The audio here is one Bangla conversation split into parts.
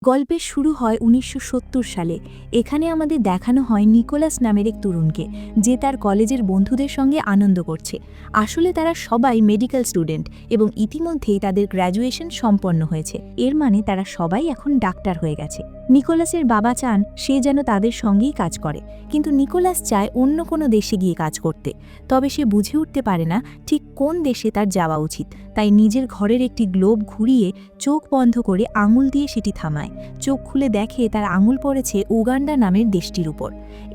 গল্পের শুরু হয় ১৯৭০ সালে। এখানে আমাদের দেখানো হয় নিকোলাস নামের এক তরুণকে, যে তার কলেজের বন্ধুদের সঙ্গে আনন্দ করছে। আসলে তারা সবাই মেডিকেল স্টুডেন্ট এবং ইতিমধ্যেই তাদের গ্র্যাজুয়েশন সম্পন্ন হয়েছে। এর মানে তারা সবাই এখন ডাক্তার হয়ে গেছে। নিকোলাসের বাবা চান সে যেন তাদের সঙ্গেই কাজ করে, কিন্তু নিকোলাস চায় অন্য কোনো দেশে গিয়ে কাজ করতে। তবে সে বুঝে উঠতে পারে না ঠিক কোন দেশে তার যাওয়া উচিত। তাই নিজের ঘরের একটি গ্লোব ঘুরিয়ে চোখ বন্ধ করে আঙুল দিয়ে সেটি থামায়। চোখ খুলে দেখে তার আঙুল পড়েছে উগান্ডা নামের দেশটির উপর।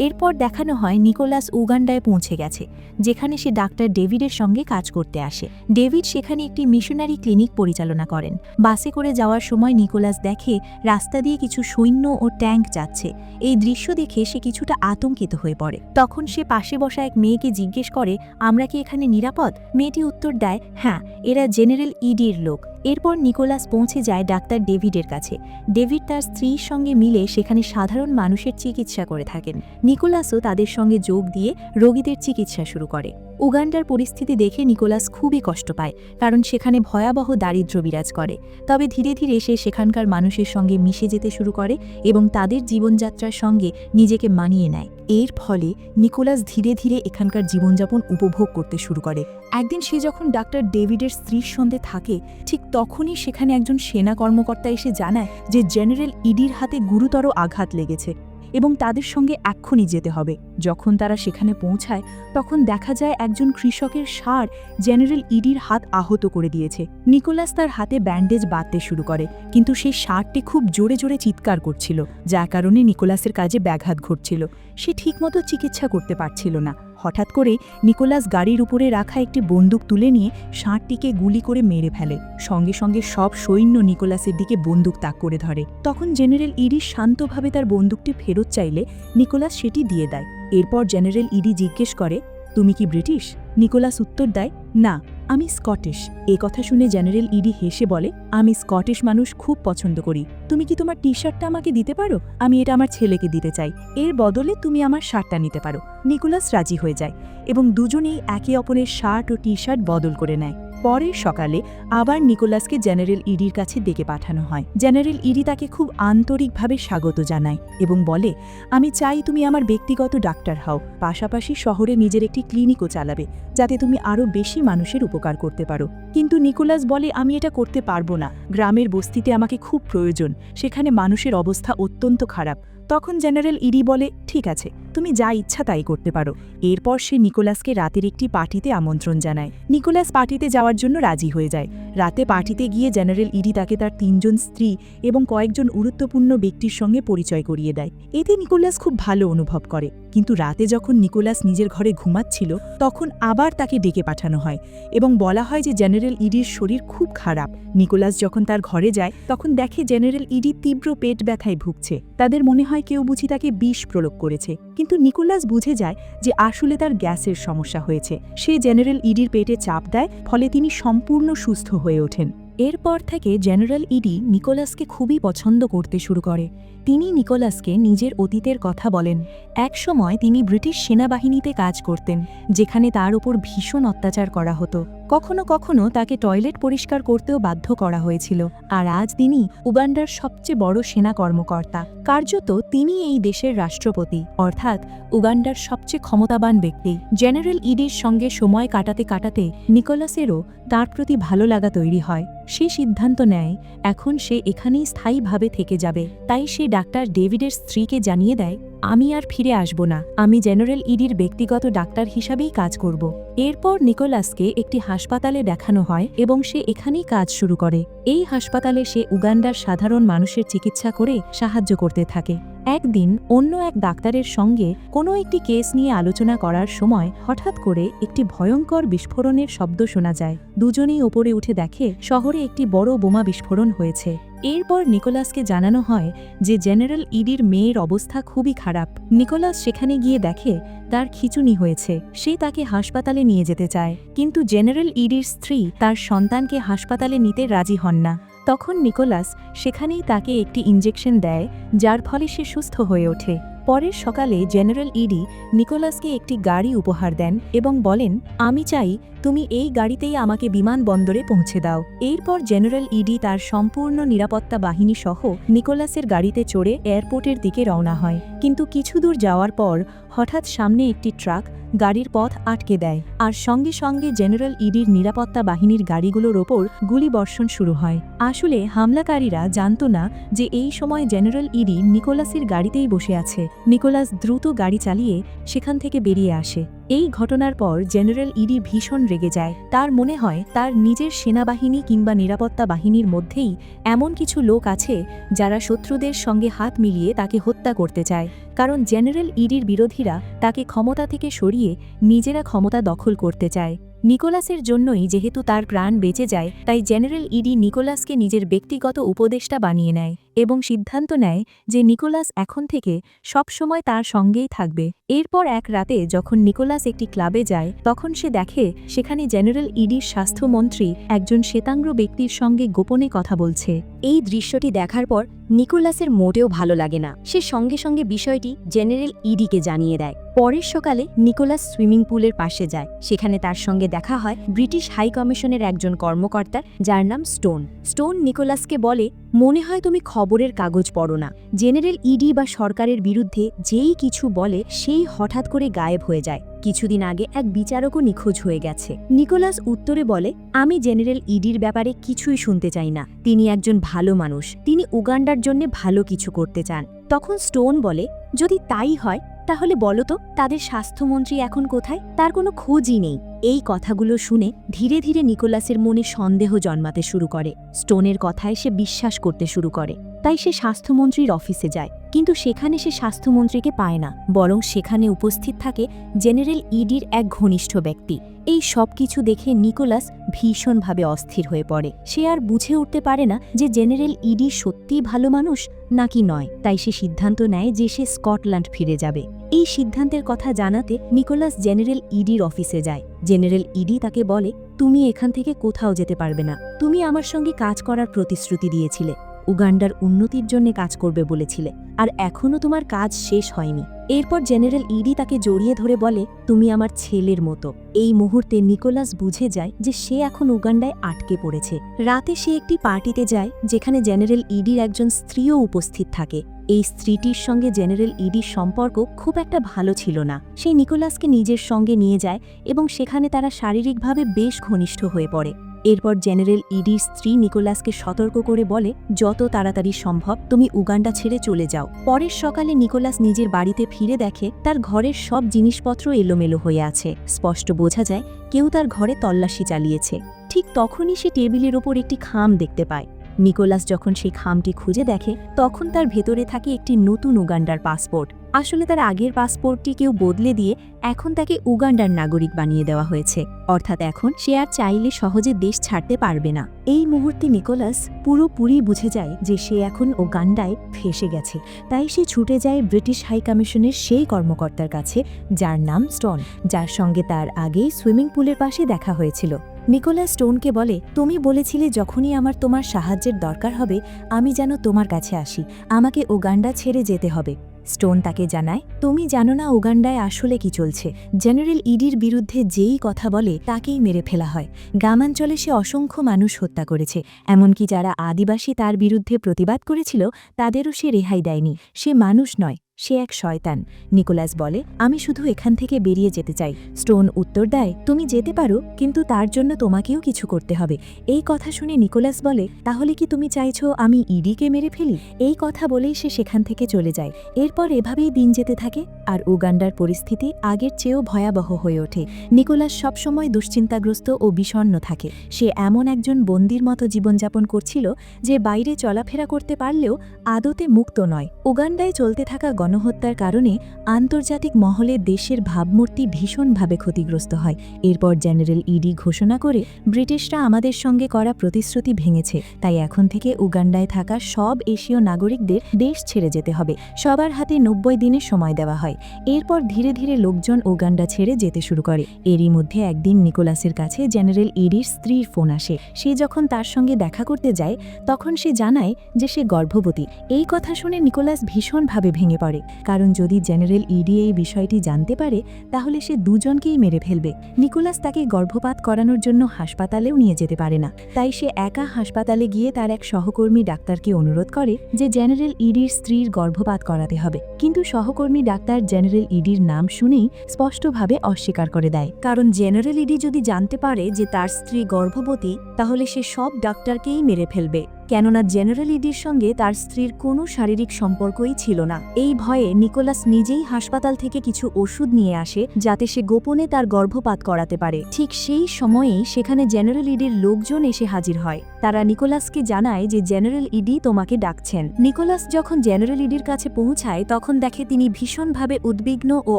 এরপর দেখানো হয় নিকোলাস উগান্ডায় পৌঁছে গেছে, যেখানে সে ডাক্তার ডেভিডের সঙ্গে কাজ করতে আসে। ডেভিড সেখানে একটি মিশনারি ক্লিনিক পরিচালনা করেন। বাসে করে যাওয়ার সময় নিকোলাস দেখে রাস্তা দিয়ে কিছু সৈন্য ও ট্যাঙ্ক যাচ্ছে। এই দৃশ্য দেখে সে কিছুটা আতঙ্কিত হয়ে পড়ে। তখন সে পাশে বসা এক মেয়েকে জিজ্ঞেস করে, আমরা কি এখানে নিরাপদ? মেয়েটি উত্তর দেয়, হ্যাঁ, এরা জেনারেল ইডির লোক। এরপর নিকোলাস পৌঁছে যায় ডাক্তার ডেভিডের কাছে। ডেভিড তার স্ত্রীর সঙ্গে মিলে সেখানে সাধারণ মানুষের চিকিৎসা করে থাকেন। নিকোলাসও তাদের সঙ্গে যোগ দিয়ে রোগীদের চিকিৎসা শুরু করে। উগান্ডার পরিস্থিতি দেখে নিকোলাস খুবই কষ্ট পায়, কারণ সেখানে ভয়াবহ দারিদ্র্য বিরাজ করে। তবে ধীরে ধীরে সে সেখানকার মানুষের সঙ্গে মিশে যেতে শুরু করে এবং তাদের জীবনযাত্রার সঙ্গে নিজেকে মানিয়ে নেয়। এর ফলে নিকোলাস ধীরে ধীরে এখানকার জীবনযাপন উপভোগ করতে শুরু করে। একদিন সে যখন ডাক্তার ডেভিডের স্ত্রীর সঙ্গে থাকে, ঠিক তখনই সেখানে একজন সেনা কর্মকর্তা এসে জানায় যে জেনারেল ইডির হাতে গুরুতর আঘাত লেগেছে এবং তাদের সঙ্গে এক্ষুনি যেতে হবে। যখন তারা সেখানে পৌঁছায়, তখন দেখা যায় একজন কৃষকের ষাঁড় জেনারেল ইডির হাত আহত করে দিয়েছে। নিকোলাস তার হাতে ব্যান্ডেজ বাঁধতে শুরু করে, কিন্তু সেই ষাঁড়টি খুব জোরে জোরে চিৎকার করছিল, যার কারণে নিকোলাসের কাজে ব্যাঘাত ঘটছিল। সে ঠিকমতো চিকিৎসা করতে পারছিল না। হঠাৎ করে নিকোলাস গাড়ির উপরে রাখা একটি বন্দুক তুলে নিয়ে ষাঁড়টিকে গুলি করে মেরে ফেলে। সঙ্গে সঙ্গে সব সৈন্য নিকোলাসের দিকে বন্দুক তাক করে ধরে। তখন জেনারেল ইডি শান্তভাবে তার বন্দুকটি ফেরত চাইলে নিকোলাস সেটি দিয়ে দেয়। এরপর জেনারেল ইডি জিজ্ঞেস করে, তুমি কি ব্রিটিশ? নিকোলাস উত্তর দেয়, না, আমি স্কটিশ। এ কথা শুনে জেনারেল ইডি হেসে বলে, আমি স্কটিশ মানুষ খুব পছন্দ করি। তুমি কি তোমার টি শার্টটা আমাকে দিতে পারো? আমি এটা আমার ছেলেকে দিতে চাই। এর বদলে তুমি আমার শার্টটা নিতে পারো। নিকোলাস রাজি হয়ে যায় এবং দুজনেই একে অপরের শার্ট ও টি শার্ট বদল করে নেয়। পরের সকালে আবার নিকোলাসকে জেনারেল ইডির কাছে ডেকে পাঠানো হয়। জেনারেল ইডি তাকে খুব আন্তরিকভাবে স্বাগত জানায় এবং বলে, আমি চাই তুমি আমার ব্যক্তিগত ডাক্তার হও, পাশাপাশি শহরে নিজের একটি ক্লিনিকও চালাবে, যাতে তুমি আরও বেশি মানুষের উপকার করতে পারো। কিন্তু নিকোলাস বলে, আমি এটা করতে পারবো না। গ্রামের বস্তিতে আমাকে খুব প্রয়োজন, সেখানে মানুষের অবস্থা অত্যন্ত খারাপ। তখন জেনারেল ইডি বলে, ঠিক আছে, তুমি যা ইচ্ছা তাই করতে পারো। এরপর সে নিকোলাসকে রাতের একটি পার্টিতে আমন্ত্রণ জানায়। নিকোলাস পার্টিতে যাওয়ার জন্য রাজি হয়ে যায়। রাতে পার্টিতে গিয়ে জেনারেল ইডি তাকে তার ৩ জন স্ত্রী এবং কয়েকজন গুরুত্বপূর্ণ ব্যক্তির সঙ্গে পরিচয় করিয়ে দেয়। এতে নিকোলাস খুব ভালো অনুভব করে। কিন্তু রাতে যখন নিকোলাস নিজের ঘরে ঘুমাচ্ছিল, তখন আবার তাকে ডেকে পাঠানো হয় এবং বলা হয় যে জেনারেল ইডির শরীর খুব খারাপ। নিকোলাস যখন তার ঘরে যায়, তখন দেখে জেনারেল ইডি তীব্র পেট ব্যথায় ভুগছে। তাদের মনে হয় কেউ বুঝি তাকে বিষ প্রয়োগ করেছে, কিন্তু নিকোলাস বুঝে যায় যে আসলে তার গ্যাসের সমস্যা হয়েছে। সে জেনারেল ইডির পেটে চাপ দেয়, ফলে তিনি সম্পূর্ণ সুস্থ হয়ে ওঠেন। এরপর থেকে জেনারেল ইডি নিকোলাসকে খুবই পছন্দ করতে শুরু করে। তিনি নিকোলাসকে নিজের অতীতের কথা বলেন। একসময় তিনি ব্রিটিশ সেনাবাহিনীতে কাজ করতেন, যেখানে তার উপর ভীষণ অত্যাচার করা হতো। কখনো কখনো তাকে টয়লেট পরিষ্কার করতেও বাধ্য করা হয়েছিল। আর আজ তিনি উগান্ডার সবচেয়ে বড় সেনা কর্মকর্তা। কার্যত তিনি এই দেশের রাষ্ট্রপতি, অর্থাৎ উগান্ডার সবচেয়ে ক্ষমতাবান ব্যক্তি। জেনারেল ইডির সঙ্গে সময় কাটাতে কাটাতে নিকোলাসেরও তার প্রতি ভালো লাগা তৈরি হয়। সে সিদ্ধান্ত নেয় এখন সে এখানেই স্থায়ীভাবে থেকে যাবে। তাই সে ডাক্তার ডেভিডের স্ত্রীকে জানিয়ে দেয়, আমি আর ফিরে আসব না, আমি জেনারেল ইডির ব্যক্তিগত ডাক্তার হিসাবেই কাজ করব। এরপর নিকোলাসকে একটি হাসপাতালে দেখানো হয় এবং সে এখানেই কাজ শুরু করে। এই হাসপাতালে সে উগান্ডার সাধারণ মানুষের চিকিৎসা করে সাহায্য করতে থাকে। একদিন অন্য এক ডাক্তারের সঙ্গে কোনো একটি কেস নিয়ে আলোচনা করার সময় হঠাৎ করে একটি ভয়ঙ্কর বিস্ফোরণের শব্দ শোনা যায়। দুজনেই ওপরে উঠে দেখে শহরে একটি বড় বোমা বিস্ফোরণ হয়েছে। এরপর নিকোলাসকে জানানো হয় যে জেনারেল ইডির মেয়ের অবস্থা খুবই খারাপ। নিকোলাস সেখানে গিয়ে দেখে তার খিঁচুনি হয়েছে। সে তাকে হাসপাতালে নিয়ে যেতে চায়, কিন্তু জেনারেল ইডির স্ত্রী তার সন্তানকে হাসপাতালে নিতে রাজি হন না। তখন নিকোলাস সেখানেই তাকে একটি ইনজেকশন দেয়, যার ফলে সে সুস্থ হয়ে ওঠে। পরের সকালে জেনারেল ইডি নিকোলাসকে একটি গাড়ি উপহার দেন এবং বলেন, আমি চাই তুমি এই গাড়িতেই আমাকে বিমানবন্দরে পৌঁছে দাও। এরপর জেনারেল ইডি তার সম্পূর্ণ নিরাপত্তা বাহিনী সহ নিকোলাসের গাড়িতে চড়ে এয়ারপোর্টের দিকে রওনা হয়। কিন্তু কিছু দূর যাওয়ার পর হঠাৎ সামনে একটি ট্রাক গাড়ির পথ আটকে দেয়, আর সঙ্গে সঙ্গে জেনারেল ইডির নিরাপত্তা বাহিনীর গাড়িগুলোর ওপর গুলিবর্ষণ শুরু হয়। আসলে হামলাকারীরা জানত না যে এই সময় জেনারেল ইডি নিকোলাসের গাড়িতেই বসে আছে। নিকোলাস দ্রুত গাড়ি চালিয়ে সেখান থেকে বেরিয়ে আসে। এই ঘটনার পর জেনারেল ইডি ভীষণ রেগে যায়। তার মনে হয় তার নিজের সেনাবাহিনী কিংবা নিরাপত্তা বাহিনীর মধ্যেই এমন কিছু লোক আছে যারা শত্রুদের সঙ্গে হাত মিলিয়ে তাকে হত্যা করতে চায়, কারণ জেনারেল ইডির বিরোধীরা তাকে ক্ষমতা থেকে সরিয়ে নিজেরা ক্ষমতা দখল করতে চায়। নিকোলাসের জন্যই যেহেতু তার প্রাণ বেঁচে যায়, তাই জেনারেল ইডি নিকোলাসকে নিজের ব্যক্তিগত উপদেষ্টা বানিয়ে নেয় এবং সিদ্ধান্ত নেয় যে নিকোলাস এখন থেকে সবসময় তার সঙ্গেই থাকবে। এরপর এক রাতে যখন নিকোলাস একটি ক্লাবে যায়, তখন সে দেখে সেখানে জেনারেল ইডির স্বাস্থ্যমন্ত্রী একজন শ্বেতাঙ্গ ব্যক্তির সঙ্গে গোপনে কথা বলছে। এই দৃশ্যটি দেখার পর নিকোলাসের মোটেও ভালো লাগে না। সে সঙ্গে সঙ্গে বিষয়টি জেনারেল ইডিকে জানিয়ে দেয়। পরের সকালে নিকোলাস সুইমিং পুলের পাশে যায়। সেখানে তার সঙ্গে দেখা হয় ব্রিটিশ হাই কমিশনের একজন কর্মকর্তার, যার নাম স্টোন। স্টোন নিকোলাসকে বলে, মনে হয় তুমি খবরের কাগজ পড়ো না। জেনারেল ইডি বা সরকারের বিরুদ্ধে যেই কিছু বলে সেই হঠাৎ করে গায়েব হয়ে যায়। কিছুদিন আগে এক বিচারকও নিখোঁজ হয়ে গেছে। নিকোলাস উত্তরে বলে, আমি জেনারেল ইডির ব্যাপারে কিছুই শুনতে চাই না। তিনি একজন ভালো মানুষ, তিনি উগান্ডার জন্য ভালো কিছু করতে চান। তখন স্টোন বলে, যদি তাই হয় তাহলে বলো তো তাদের স্বাস্থ্যমন্ত্রী এখন কোথায়? তার কোনো খোঁজই নেই। এই কথাগুলো শুনে ধীরে ধীরে নিকোলাসের মনে সন্দেহ জন্মাতে শুরু করে। স্টোনের কথায় সে বিশ্বাস করতে শুরু করে। তাই সে স্বাস্থ্যমন্ত্রীর অফিসে যায়, কিন্তু সেখানে সে স্বাস্থ্যমন্ত্রীকে পায় না, বরং সেখানে উপস্থিত থাকে জেনারেল ইডির এক ঘনিষ্ঠ ব্যক্তি। এই সব কিছু দেখে নিকোলাস ভীষণভাবে অস্থির হয়ে পড়ে। সে আর বুঝে উঠতে পারে না যে জেনারেল ইডি সত্যিই ভালো মানুষ নাকি নয়। তাই সে সিদ্ধান্ত নেয় যে সে স্কটল্যান্ড ফিরে যাবে। এই সিদ্ধান্তের কথা জানাতে নিকোলাস জেনারেল ইডির অফিসে যায়। জেনারেল ইডি তাকে বলে, তুমি এখান থেকে কোথাও যেতে পারবে না। তুমি আমার সঙ্গে কাজ করার প্রতিশ্রুতি দিয়েছিলে, উগান্ডার উন্নতির জন্য কাজ করবে বলেছিলে, আর এখনও তোমার কাজ শেষ হয়নি। এরপর জেনারেল ইডি তাকে জড়িয়ে ধরে বলে, তুমি আমার ছেলের মতো। এই মুহূর্তে নিকোলাস বুঝে যায় যে সে এখন উগান্ডায় আটকে পড়েছে। রাতে সে একটি পার্টিতে যায় যেখানে জেনারেল ইডির একজন স্ত্রীও উপস্থিত থাকে। এই স্ত্রীটির সঙ্গে জেনারেল ইডির সম্পর্ক খুব একটা ভালো ছিল না। সে নিকোলাসকে নিজের সঙ্গে নিয়ে যায় এবং সেখানে তারা শারীরিকভাবে বেশ ঘনিষ্ঠ হয়ে পড়ে। এরপর জেনারেল ইডির স্ত্রী নিকোলাসকে সতর্ক করে বলে, যত তাড়াতাড়ি সম্ভব তুমি উগান্ডা ছেড়ে চলে যাও। পরের সকালে নিকোলাস নিজের বাড়িতে ফিরে দেখে তার ঘরের সব জিনিসপত্র এলোমেলো হয়ে আছে। স্পষ্ট বোঝা যায় কেউ তার ঘরে তল্লাশি চালিয়েছে। ঠিক তখনই সে টেবিলের ওপর একটি খাম দেখতে পায়। নিকোলাস যখন সেই খামটি খুঁজে দেখে, তখন তার ভেতরে থাকে একটি নতুন উগান্ডার পাসপোর্ট। আসলে তার আগের পাসপোর্টটি কেউ বদলে দিয়ে এখন তাকে উগান্ডার নাগরিক বানিয়ে দেওয়া হয়েছে। অর্থাৎ এখন সে আর চাইলে সহজে দেশ ছাড়তে পারবে না। এই মুহূর্তে নিকোলাস পুরোপুরি বুঝে যায় যে সে এখন উগান্ডায় ফেসে গেছে। তাই সে ছুটে যায় ব্রিটিশ হাই কমিশনের সেই কর্মকর্তার কাছে, যার নাম স্টোন, যার সঙ্গে তার আগেই সুইমিং পুলের পাশে দেখা হয়েছিল। নিকোলাস স্টোনকে বলে, তুমি বলেছিলে যখনই আমার তোমার সাহায্যের দরকার হবে আমি যেন তোমার কাছে আসি, আমাকে উগান্ডা ছেড়ে যেতে হবে। স্টোন তাকে জানায়, তুমি জানো না উগান্ডায় আসলে কি চলছে। জেনারেল ইডির বিরুদ্ধে যেই কথা বলে তাকেই মেরে ফেলা হয়। গ্রামাঞ্চলে সে অসংখ্য মানুষ হত্যা করেছে, এমনকি যারা আদিবাসী তার বিরুদ্ধে প্রতিবাদ করেছিল তাদেরও সে রেহাই দেয়নি। সে মানুষ নয়, সে এক শয়তান। নিকোলাস বলে, আমি শুধু এখান থেকে বেরিয়ে যেতে চাই। স্টোন উত্তর দেয়, তুমি যেতে পারো, কিন্তু তার জন্য তোমাকেও কিছু করতে হবে। এই কথা শুনে নিকোলাস বলে, তাহলে কি তুমি চাইছো আমি ইডিকে মেরে ফেলি? এই কথা বলেই সে সেখান থেকে চলে যায়। এরপর এভাবেই দিন যেতে থাকে, আর উগান্ডার পরিস্থিতি আগের চেয়েও ভয়াবহ হয়ে ওঠে। নিকোলাস সবসময় দুশ্চিন্তাগ্রস্ত ও বিষণ্ণ থাকে। সে এমন একজন বন্দির মতো জীবনযাপন করছিল যে বাইরে চলাফেরা করতে পারলেও আদতে মুক্ত নয়। উগান্ডায় চলতে থাকা গণহত্যার কারণে আন্তর্জাতিক মহলে দেশের ভাবমূর্তি ভীষণভাবে ক্ষতিগ্রস্ত হয়। এরপর জেনারেল ইডি ঘোষণা করে, ব্রিটিশরা আমাদের সঙ্গে করা প্রতিশ্রুতি ভেঙেছে, তাই এখন থেকে উগান্ডায় থাকা সব এশীয় নাগরিকদের দেশ ছেড়ে যেতে হবে। সবার হাতে 90 দিনের সময় দেওয়া হয়। এরপর ধীরে ধীরে লোকজন উগান্ডা ছেড়ে যেতে শুরু করে। এরই মধ্যে একদিন নিকোলাসের কাছে জেনারেল ইডির স্ত্রীর ফোন আসে। সে যখন তার সঙ্গে দেখা করতে যায় তখন সে জানায় যে সে গর্ভবতী। এই কথা শুনে নিকোলাস ভীষণভাবে ভেঙে পড়ে। পারে, কারণ যদি জেনারেল ইডি এই বিষয়টি জানতে পারে তাহলে সে দুজনকেই মেরে ফেলবে। নিকোলাস তাকে গর্ভপাত করানোর জন্য হাসপাতালেও নিয়ে যেতে পারে না, তাই সে একা হাসপাতালে গিয়ে তার এক সহকর্মী ডাক্তারকে অনুরোধ করে যে জেনারেল ইডির স্ত্রীর গর্ভপাত করাতে হবে। কিন্তু সহকর্মী ডাক্তার জেনারেল ইডির নাম শুনেই স্পষ্টভাবে অস্বীকার করে দেয়, কারণ জেনারেল ইডি যদি জানতে পারে যে তার স্ত্রী গর্ভবতী তাহলে সে সব ডাক্তারকেই মেরে ফেলবে, কেননা জেনারেল ইডির সঙ্গে তার স্ত্রীর কোনো শারীরিক সম্পর্কই ছিল না। এই ভয়ে নিকোলাস নিজেই হাসপাতাল থেকে কিছু ওষুধ নিয়ে আসে যাতে সে গোপনে তার গর্ভপাত করাতে পারে। ঠিক সেই সময়েই সেখানে জেনারেল ইডির লোকজন এসে হাজির হয়। তারা নিকোলাসকে জানায় যে জেনারেল ইডি তোমাকে ডাকছেন। নিকোলাস যখন জেনারেল ইডির কাছে পৌঁছায় তখন দেখে তিনি ভীষণভাবে উদ্বিগ্ন ও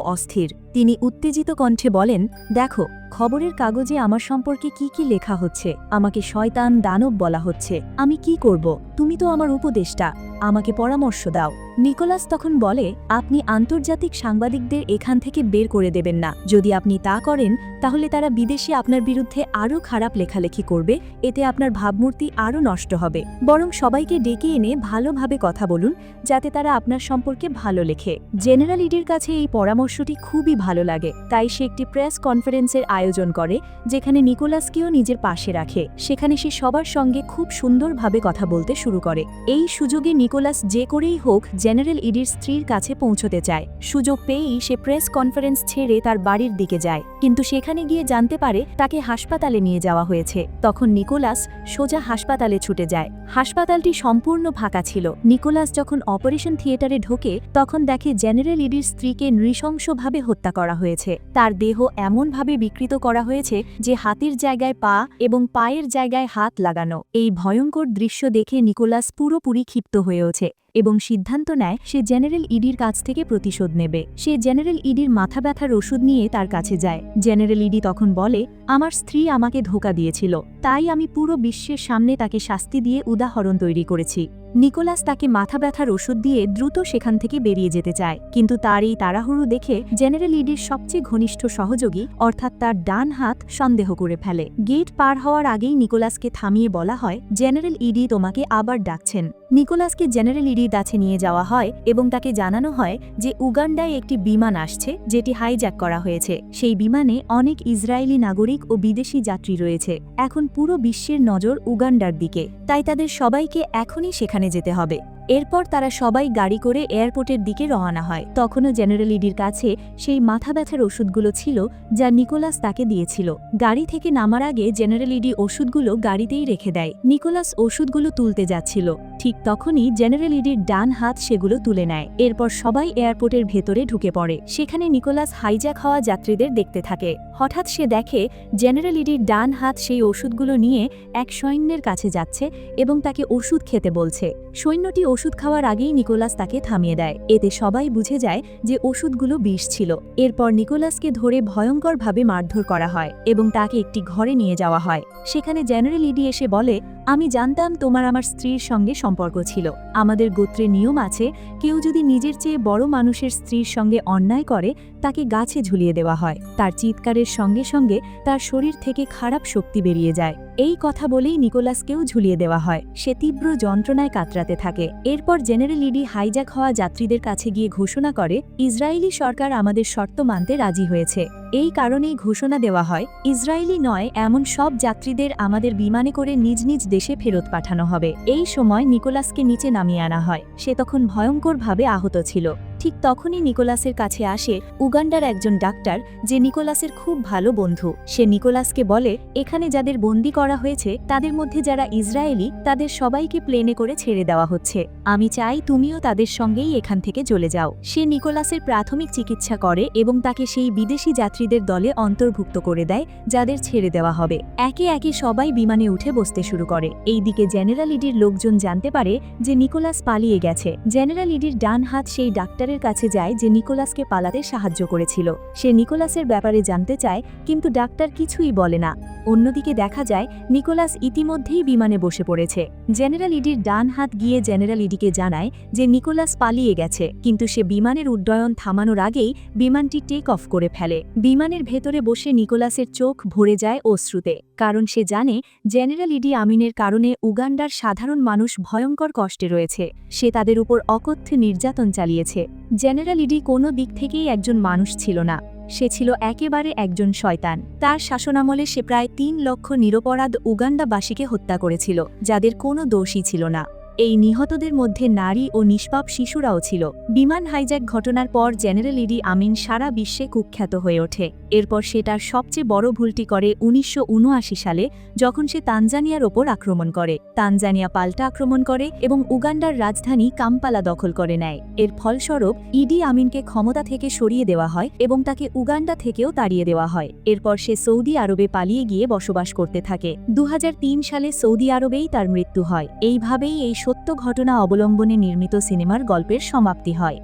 অস্থির। তিনি উত্তেজিত কণ্ঠে বলেন, দেখো, খবরের কাগজে আমার সম্পর্কে কি কি লেখা হচ্ছে। আমাকে শয়তান দানব বলা হচ্ছে। আমি কি করব? তুমি তো আমার উপদেষ্টা, আমাকে পরামর্শ দাও। নিকোলাস তখন বলে, আপনি আন্তর্জাতিক সাংবাদিকদের এখান থেকে বের করে দেবেন না। যদি আপনি তা করেন তাহলে তারা বিদেশে আপনার বিরুদ্ধে আরও খারাপ লেখালেখি করবে, এতে আপনার ভাবমূর্তি আরও নষ্ট হবে। বরং সবাইকে ডেকে এনে ভালোভাবে কথা বলুন যাতে তারা আপনার সম্পর্কে ভালো লেখে। জেনারেল ইডির কাছে এই পরামর্শটি খুবই ভালো লাগে, তাই সে একটি প্রেস কনফারেন্সের আয়োজন করে যেখানে নিকোলাসকেও নিজের পাশে রাখে। সেখানে সে সবার সঙ্গে খুব সুন্দরভাবে কথা বলতে শুরু করে। এই সুযোগে নিকোলাস যে করেই হোক জেনারেল ইডির স্ত্রীর কাছে পৌঁছতে চায়। সুযোগ পেয়েই সে প্রেস কনফারেন্স ছেড়ে তার বাড়ির দিকে যায়, কিন্তু সেখানে গিয়ে জানতে পারে তাকে হাসপাতালে নিয়ে যাওয়া হয়েছে। তখন নিকোলাস সোজা হাসপাতালে ছুটে যায়। হাসপাতালটি সম্পূর্ণ ফাঁকা ছিল। নিকোলাস যখন অপারেশন থিয়েটারে ঢোকে তখন দেখে জেনারেল ইডির স্ত্রীকে নৃশংসভাবে হত্যা করা হয়েছে। তার দেহ এমনভাবে বিকৃত করা হয়েছে যে হাতের জায়গায় পা এবং পায়ের জায়গায় হাত লাগানো। এই ভয়ঙ্কর দৃশ্য দেখে নিকোলাস পুরোপুরি ক্ষিপ্ত হয়ে ওঠে এবং সিদ্ধান্ত নেয় সে জেনারেল ইডির কাছ থেকে প্রতিশোধ নেবে। সে জেনারেল ইডির মাথা ব্যথার ওষুধ নিয়ে তার কাছে যায়। জেনারেল ইডি তখন বলে, আমার স্ত্রী আমাকে ধোঁকা দিয়েছিল, তাই আমি পুরো বিশ্বের সামনে তাকে শাস্তি দিয়ে উদাহরণ তৈরি করেছি। নিকোলাস তাকে মাথা ব্যথার ওষুধ দিয়ে দ্রুত সেখান থেকে বেরিয়ে যেতে চায়, কিন্তু তার এই তাড়াহুড়ো দেখে জেনারেল ইডির সবচেয়ে ঘনিষ্ঠ সহযোগী অর্থাৎ তার ডান হাত সন্দেহ করে ফেলে। গেট পার হওয়ার আগেই নিকোলাসকে থামিয়ে বলা হয়, জেনারেল ইডি তোমাকে আবার ডাকছেন। নিকোলাসকে জেনারেল ইডির কাছে নিয়ে যাওয়া হয় এবং তাকে জানানো হয় যে উগান্ডায় একটি বিমান আসছে যেটি হাইজ্যাক করা হয়েছে। সেই বিমানে অনেক ইসরায়েলি নাগরিক ও বিদেশি যাত্রী রয়েছে। এখন পুরো বিশ্বের নজর উগান্ডার দিকে, তাই তাদের সবাইকে এখনই সেখানে যেতে হবে। এরপর তারা সবাই গাড়ি করে এয়ারপোর্টের দিকে রওনা হয়। তখনও জেনারেল ইডির কাছে সেই মাথা ব্যথার ওষুধগুলো ছিল যা নিকোলাস তাকে দিয়েছিল। গাড়ি থেকে নামার আগে জেনারেল ইডি ওষুধগুলো গাড়িতেই রেখে দেয়। নিকোলাস ওষুধগুলো তুলতে যাচ্ছিল, ঠিক তখনই জেনারেল ইডির ডান হাত সেগুলো তুলে নেয়। এরপর সবাই এয়ারপোর্টের ভেতরে ঢুকে পড়ে। সেখানে নিকোলাস হাইজ্যাক হওয়া যাত্রীদের দেখতে থাকে। হঠাৎ সে দেখে জেনারেল ইডির ডান হাত সেই ওষুধগুলো নিয়ে এক সৈন্যের কাছে যাচ্ছে এবং তাকে ওষুধ খেতে বলছে। সৈন্যটি ওষুধ খাওয়ার আগেই নিকোলাস তাকে থামিয়ে দেয়। এতে সবাই বুঝে যায় যে ওষুধগুলো বিষ ছিল। এরপর নিকোলাসকে ধরে ভয়ঙ্করভাবে মারধর করা হয় এবং তাকে একটি ঘরে নিয়ে যাওয়া হয়। সেখানে জেনারেল ইডি এসে বলে, আমি জানতাম তোমার আমার স্ত্রীর সঙ্গে সম্পর্ক ছিল। আমাদের গোত্রে নিয়ম আছে, কেউ যদি নিজের চেয়ে বড় মানুষের স্ত্রীর সঙ্গে অন্যায় করে তাকে গাছে ঝুলিয়ে দেওয়া হয়। তার চিৎকারের সঙ্গে সঙ্গে তার শরীর থেকে খারাপ শক্তি বেরিয়ে যায়। এই কথা বলেই নিকোলাসকেও ঝুলিয়ে দেওয়া হয়। সে তীব্র যন্ত্রণায় কাতরাতে থাকে। এরপর জেনারেল ইডি হাইজ্যাক হওয়া যাত্রীদের কাছে গিয়ে ঘোষণা করে, ইসরায়েলি সরকার আমাদের শর্ত মানতে রাজি হয়েছে। এই কারণেই ঘোষণা দেওয়া হয়, ইসরায়েলি নয় এমন সব যাত্রীদের আমাদের বিমানে করে নিজ নিজ দেশে ফেরত পাঠানো হবে। এই সময় নিকোলাসকে নিচে নামিয়ে আনা হয়। সে তখন ভয়ঙ্করভাবে আহত ছিল। ঠিক তখনই নিকোলাসের কাছে আসে উগান্ডার একজন ডাক্তার, যে নিকোলাসের খুব ভালো বন্ধু। সে নিকোলাসকে বলে, এখানে যাদের বন্দী করা হয়েছে তাদের মধ্যে যারা ইসরায়েলি তাদের সবাইকে প্লেনে করে ছেড়ে দেওয়া হচ্ছে। আমি চাই তুমিও তাদের সঙ্গেই এখান থেকে চলে যাও। সে নিকোলাসের প্রাথমিক চিকিৎসা করে এবং তাকে সেই বিদেশি যাত্রীদের দলে অন্তর্ভুক্ত করে দেয় যাদের ছেড়ে দেওয়া হবে। একে একে সবাই বিমানে উঠে বসতে শুরু করে। এইদিকে জেনারেল ইডির লোকজন জানতে পারে যে নিকোলাস পালিয়ে গেছে। জেনারেল ইডির ডান হাত সেই ডাক্তারের কাছে যায় যে নিকোলাসকে পালাতে সাহায্য করেছিল। সে নিকোলাসের ব্যাপারে জানতে চায়, কিন্তু ডাক্তার কিছুই বলে না। অন্যদিকে দেখা যায় নিকোলাস ইতিমধ্যেই বিমানে বসে পড়েছে। জেনারেল ইডির ডান হাত গিয়ে জেনারেল ইডিকে জানায় যে নিকোলাস পালিয়ে গেছে, কিন্তু সে বিমানের উড্ডয়ন থামানোর আগেই বিমানটি টেক অফ করে ফেলে। বিমানের ভেতরে বসে নিকোলাসের চোখ ভরে যায় অশ্রুতে। কারণ সে জানে জেনারেল ইডি আমিনের কারণে উগান্ডার সাধারণ মানুষ ভয়ঙ্কর কষ্টে রয়েছে। সে তাদের উপর অকথ্য নির্যাতন চালিয়েছে। জেনারেল ইডি কোনো দিক থেকেই একজন মানুষ ছিল না, সে ছিল একেবারে একজন শয়তান। তার শাসনামলে সে প্রায় ৩ লক্ষ নিরপরাধ উগান্ডাবাসীকে হত্যা করেছিল, যাদের কোনো দোষই ছিল না। এই নিহতদের মধ্যে নারী ও নিষ্পাপ শিশুরাও ছিল। বিমান হাইজ্যাক ঘটনার পর জেনারেল ইডি আমিন সারা বিশ্বে কুখ্যাত হয়ে ওঠে। এরপর সে তার সবচেয়ে বড় ভুলটি করে ১৯৭৯ সালে, যখন সে তানজানিয়ার ওপর আক্রমণ করে। তানজানিয়া পাল্টা আক্রমণ করে এবং উগান্ডার রাজধানী কাম্পালা দখল করে নেয়। এর ফলস্বরূপ ইডি আমিনকে ক্ষমতা থেকে সরিয়ে দেওয়া হয় এবং তাকে উগান্ডা থেকেও তাড়িয়ে দেওয়া হয়। এরপর সে সৌদি আরবে পালিয়ে গিয়ে বসবাস করতে থাকে। ২০০৩ সালে সৌদি আরবেই তার মৃত্যু হয়। এইভাবেই এই সত্য ঘটনা অবলম্বনে নির্মিত সিনেমার গল্পের সমাপ্তি হয়।